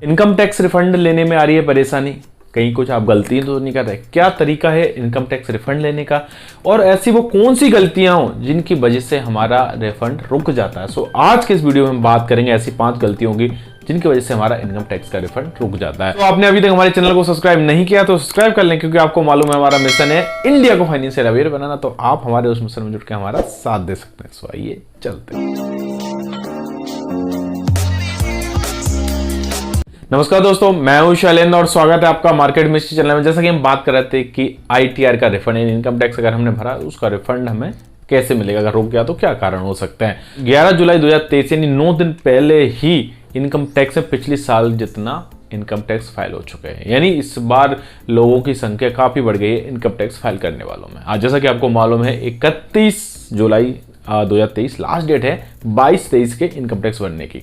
Income tax refund लेने में आ रही है परेशानी, कहीं कुछ आप गलती तो नहीं कर रहे, क्या तरीका है इनकम टैक्स रिफंड लेने का, और ऐसी वो कौन सी गलतियां हो जिनकी वजह से हमारा रिफंड रुक जाता है। सो आज के इस वीडियो में हम बात करेंगे ऐसी 5 गलतियों की जिनकी वजह से हमारा इनकम टैक्स का रिफंड रुक जाता है। तो आपने अभी तक हमारे चैनल को सब्सक्राइब नहीं किया तो सब्सक्राइब कर लें, क्योंकि आपको मालूम है हमारा मिशन है इंडिया को फाइनेंशियल अवेयर बनाना, तो आप हमारे उस मिशन में जुड़ के हमारा साथ दे सकते हैं। सो आइए चलते हैं। नमस्कार दोस्तों, मैं हूं शैलेंद्र और स्वागत है आपका मार्केट मिस्ट्री चैनल में। जैसा कि हम बात कर रहे थे कि ITR का रिफंड, इनकम टैक्स अगर हमने भरा उसका रिफंड हमें कैसे मिलेगा, अगर रुक गया तो क्या कारण हो सकते हैं। 11 जुलाई 2023 यानी 9 दिन पहले ही इनकम टैक्स में पिछले साल जितना इनकम टैक्स फाइल हो चुके हैं, यानी इस बार लोगों की संख्या काफी बढ़ गई है इनकम टैक्स फाइल करने वालों में। आज जैसा कि आपको मालूम है 31 जुलाई 2023 लास्ट डेट है 22-23 के इनकम टैक्स भरने की।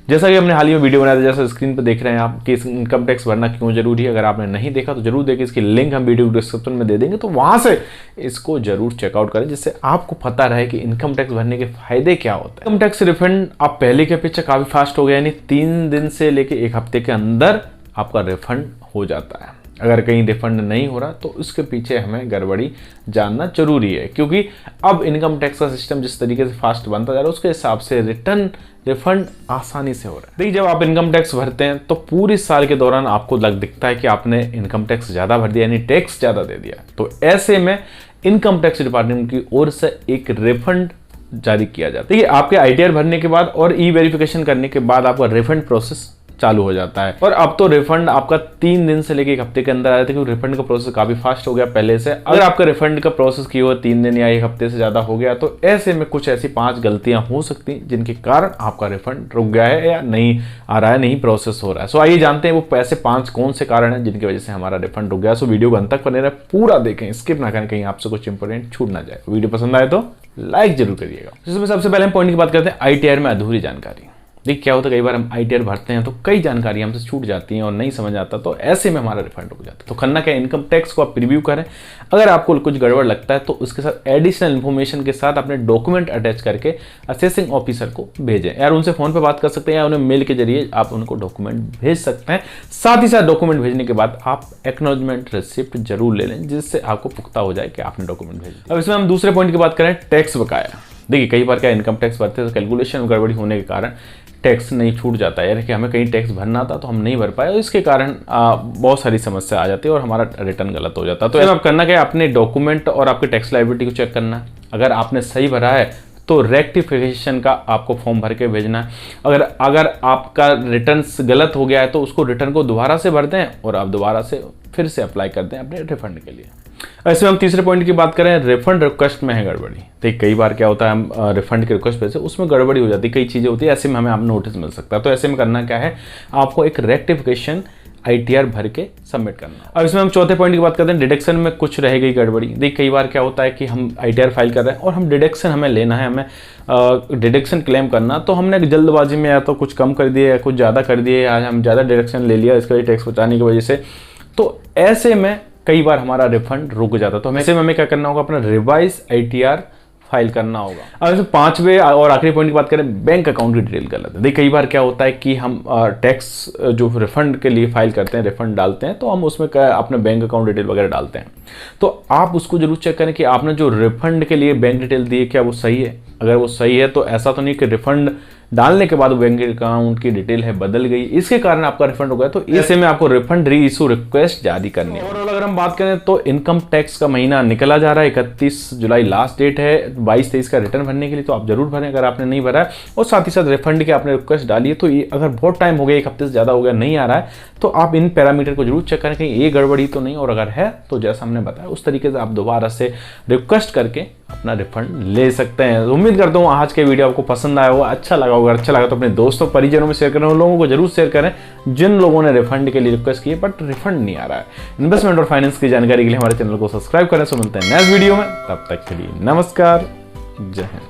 जैसा कि हमने हाल ही में वीडियो बनाया था, जैसा स्क्रीन पर देख रहे हैं आप कि इनकम टैक्स भरना क्यों जरूरी है। अगर आपने नहीं देखा तो जरूर देखें, इसकी लिंक हम वीडियो डिस्क्रिप्शन में दे देंगे, तो वहां से इसको जरूर चेकआउट करें, जिससे आपको पता रहे कि इनकम टैक्स भरने के फायदे क्या होते हैं। इनकम टैक्स रिफंड आप पहले के अपेक्षा काफी फास्ट हो गया, यानी 3 दिन से लेकर 1 हफ्ते के अंदर आपका रिफंड हो जाता है। अगर कहीं रिफंड नहीं हो रहा तो उसके पीछे हमें गड़बड़ी जानना जरूरी है, क्योंकि अब इनकम टैक्स का सिस्टम जिस तरीके से फास्ट बनता जा रहा है उसके हिसाब से रिटर्न रिफंड आसानी से हो रहा है। देखिए, जब आप इनकम टैक्स भरते हैं तो पूरे साल के दौरान आपको दिखता है कि आपने इनकम टैक्स ज्यादा भर दिया, यानी टैक्स ज्यादा दे दिया। तो ऐसे में इनकम टैक्स डिपार्टमेंट की ओर से एक रिफंड जारी किया जाता है। देखिए, आपके ITR भरने के बाद और ई-वेरिफिकेशन करने के बाद आपका रिफंड प्रोसेस चालू हो जाता है। और अब तो रिफंड आपका 3 दिन से लेकर 1 हफ्ते के अंदर आ जाता है, क्योंकि रिफंड का प्रोसेस काफी फास्ट हो गया पहले से। अगर आपका रिफंड का प्रोसेस किया हुआ 3 दिन या 1 हफ्ते से ज्यादा हो गया तो ऐसे में कुछ ऐसी 5 गलतियां हो सकती हैं जिनके कारण आपका रिफंड रुक गया है या नहीं आ रहा है, नहीं प्रोसेस हो रहा है। सो आइए जानते हैं वो ऐसे 5 कौन से कारण है जिनकी वजह से हमारा रिफंड रुक गया। सो वीडियो को अंत तक बने रहे, पूरा देखें, स्किप ना करें, कहीं आपसे कुछ इंपोर्टेंट छूट ना जाए। वीडियो पसंद आए तो लाइक जरूर करिएगा। जिसमें सबसे पहले हम पॉइंट की बात करते हैं ITR में अधूरी जानकारी। देखिए, क्या होता है, कई बार हम ITR भरते हैं तो कई जानकारी हमसे छूट जाती हैं और नहीं समझ आता, तो ऐसे में हमारा रिफंड रुक जाता है। तो करना क्या, इनकम टैक्स को आप प्रीव्यू करें, अगर आपको कुछ गड़बड़ लगता है तो उसके साथ एडिशनल इन्फॉर्मेशन के साथ अपने डॉक्यूमेंट अटैच करके असेसिंग ऑफिसर को भेजें। यार उनसे फोन पे बात कर सकते हैं या उन्हें मेल के जरिए आप उनको डॉक्यूमेंट भेज सकते हैं। साथ ही साथ डॉक्यूमेंट भेजने के बाद आप एक्नॉलेजमेंट रिसिप्ट जरूर ले लें, जिससे आपको पुख्ता हो जाए कि आपने डॉक्यूमेंट भेज दिया। अब इसमें हम दूसरे पॉइंट की बात करें, टैक्स बकाया। देखिए, कई बार क्या इनकम टैक्स भरते हैं तो कैलकुलेशन में गड़बड़ी होने के कारण टैक्स नहीं छूट जाता है, यानी कि हमें कहीं टैक्स भरना था तो हम नहीं भर पाए, इसके कारण बहुत सारी समस्या आ जाती है और हमारा रिटर्न गलत हो जाता है। तो अब करना क्या है, अपने डॉक्यूमेंट और आपके टैक्स लायबिलिटी को चेक करना है। अगर आपने सही भरा है तो रेक्टिफिकेशन का आपको फॉर्म भर के भेजना है। अगर आपका रिटर्न गलत हो गया है तो उसको रिटर्न को दोबारा से भर दें और आप दोबारा से फिर से अप्लाई कर दें अपने रिफंड के लिए। इसमें हम तीसरे पॉइंट की बात करें, रिफंड रिक्वेस्ट में है गड़बड़ी। तो कई बार क्या होता है, हम रिफंड की रिक्वेस्ट भेजते हैं उसमें गड़बड़ी हो जाती है, कई चीजें होती है, ऐसे में हमें आप नोटिस मिल सकता है। तो ऐसे में करना क्या है, आपको एक रेक्टिफिकेशन ITR भर के सबमिट करना। अब इसमें हम चौथे पॉइंट की बात करते हैं, डिडक्शन में कुछ रह गई गड़बड़ी। देखिए, कई बार क्या होता है कि हम ITR फाइल कर रहे हैं और हम डिडक्शन हमें लेना है, हमें डिडक्शन क्लेम करना, तो हमने जल्दबाजी में या तो कुछ कम कर दिया या कुछ ज़्यादा कर दिए, या हम ज़्यादा डिडक्शन ले लिया इसका टैक्स बचाने की वजह से, तो ऐसे में कई बार हमारा रिफंड रुक जाता। तो हमें क्या करना होगा, अपना रिवाइज ITR फाइल करना होगा। अब 5वें और आखिरी पॉइंट की बात करें, बैंक अकाउंट की डिटेल गलत है। देखिए, कई बार क्या होता है कि हम टैक्स जो रिफंड के लिए फाइल करते हैं, रिफंड डालते हैं, तो हम उसमें अपने बैंक अकाउंट डिटेल वगैरह डालते हैं। तो आप उसको जरूर चेक करें कि आपने जो रिफंड के लिए बैंक डिटेल दी है क्या वो सही है। अगर वो सही है तो ऐसा तो नहीं कि रिफंड डालने के बाद बैंक अकाउंट की डिटेल है बदल गई, इसके कारण आपका रिफंड हो गया, तो ऐसे में आपको रिफंड री इशू रिक्वेस्ट जारी करनी है। ओवरऑल अगर हम बात करें तो इनकम टैक्स का महीना निकला जा रहा है, 31 जुलाई लास्ट डेट है 22-23 का रिटर्न भरने के लिए, तो आप जरूर भरें अगर आपने नहीं भरा है। और साथ ही साथ रिफंड की आपने रिक्वेस्ट डाली है, तो ये अगर बहुत टाइम हो गया, 1 हफ्ते से ज्यादा हो गया, नहीं आ रहा है, तो आप इन पैरामीटर को जरूर चेक करें कहीं ये गड़बड़ी तो नहीं, और अगर है तो जैसा हमने बताया उस तरीके से आप दोबारा से रिक्वेस्ट करके अपना रिफंड ले सकते हैं। उम्मीद करता हूँ आज के वीडियो आपको पसंद आया होगा, अच्छा लगा होगा। अच्छा लगा तो अपने दोस्तों परिजनों में शेयर करें, उन लोगों को जरूर शेयर करें जिन लोगों ने रिफंड के लिए रिक्वेस्ट की है बट रिफंड नहीं आ रहा है। इन्वेस्टमेंट और फाइनेंस की जानकारी के लिए हमारे चैनल को सब्सक्राइब करें। सो मिलते हैं नेक्स्ट वीडियो में, तब तक के लिए नमस्कार, जय हिंद।